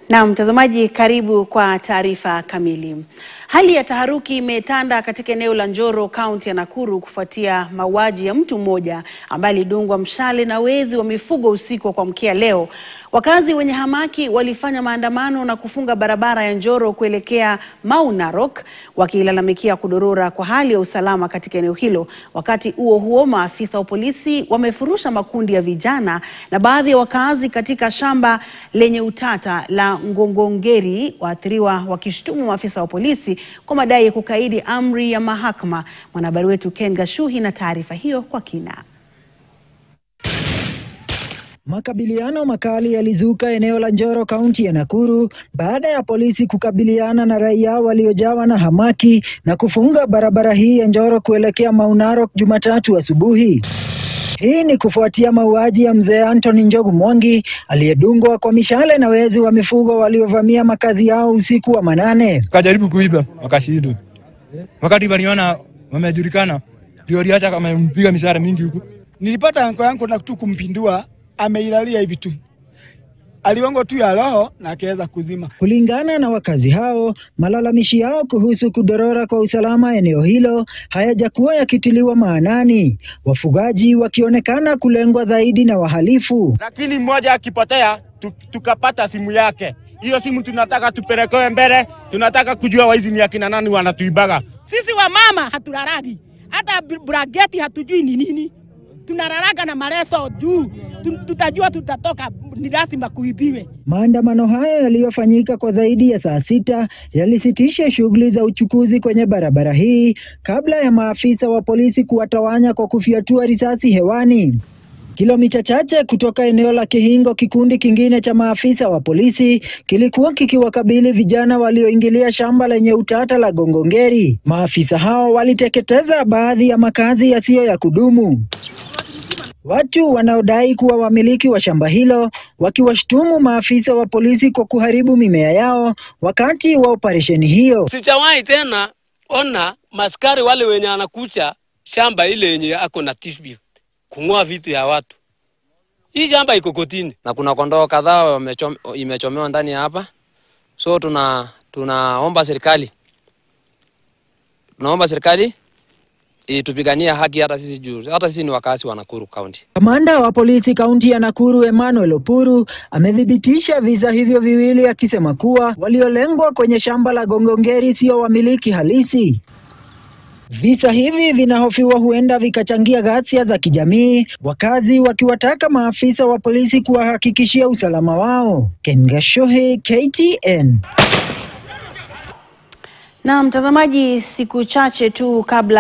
Na mtazamaji, karibu kwa taarifa kamili. Hali ya taharuki imetanda katika eneo la Njoro, kaunti ya Nakuru kufuatia mauaji ya mtu mmoja ambaye alidungwa mshale na wezi wa mifugo usiku wa kuamkia leo. Wakazi wenye hamaki walifanya maandamano na kufunga barabara ya Njoro kuelekea Mau Narok wakilalamikia kudorora kwa hali ya usalama katika eneo hilo. Wakati huo huo, maafisa wa polisi wamefurusha makundi ya vijana na baadhi ya wakazi katika shamba lenye utata la Ngongongeri, waathiriwa wakishtumu maafisa wa polisi kwa madai ya kukaidi amri ya mahakama. Mwanahabari wetu Ken Gashuhi na taarifa hiyo kwa kina. Makabiliano makali yalizuka eneo la Njoro, kaunti ya Nakuru baada ya polisi kukabiliana na raia waliojawa na hamaki na kufunga barabara hii ya Njoro kuelekea Mau Narok Jumatatu asubuhi. Hii ni kufuatia mauaji ya mzee Anthony Njogu Mwangi aliyedungwa kwa mishale na wezi wa mifugo waliovamia makazi yao usiku wa manane. Kajaribu kuiba wakashindwa. Wakati waliona wamejulikana ndio waliacha kama mpiga mishale mingi huko. Nilipata anko yangu na tu kumpindua, ameilalia hivi tu. Aliwango tu ya roho na akaweza kuzima. Kulingana na wakazi hao, malalamishi yao kuhusu kudorora kwa usalama eneo hilo hayajakuwa yakitiliwa maanani, wafugaji wakionekana kulengwa zaidi na wahalifu. Lakini mmoja akipotea tukapata simu yake. Hiyo simu tunataka tupelekewe mbele, tunataka kujua waizi ni akina nani wanatuibaga. Sisi wa mama haturaragi, hata brageti hatujui ni nini. Tunararaga na mareso juu, tutajua tutatoka, ni lazima kuibiwe. Maandamano hayo yaliyofanyika kwa zaidi ya saa 6 yalisitisha shughuli za uchukuzi kwenye barabara hii kabla ya maafisa wa polisi kuwatawanya kwa kufyatua risasi hewani. Kilomita chache kutoka eneo la Kihingo, kikundi kingine cha maafisa wa polisi kilikuwa kikiwakabili vijana walioingilia shamba lenye utata la Ngongongeri. Maafisa hao waliteketeza baadhi ya makazi yasiyo ya kudumu. Watu wanaodai kuwa wamiliki wa shamba hilo wakiwashtumu maafisa wa polisi kwa kuharibu mimea yao wakati wa operesheni hiyo. Sijawahi tena ona maskari wale wenye anakucha shamba ile yenye ako na dispute kung'oa vitu ya watu. Hii shamba iko kotini na kuna kondoo kadhaa imechomewa ndani hapa. So tunaomba serikali tupigania haki hata sisi juu. Hata sisi ni wakazi wa Nakuru County. Kamanda wa polisi kaunti ya Nakuru Emmanuel Opuru amethibitisha visa hivyo viwili, akisema kuwa waliolengwa kwenye shamba la Ngongongeri sio wamiliki halisi. Visa hivi vinahofiwa huenda vikachangia ghasia za kijamii, wakazi wakiwataka maafisa wa polisi kuwahakikishia usalama wao. Ken Gashuhi, KTN. Na mtazamaji, siku chache tu kabla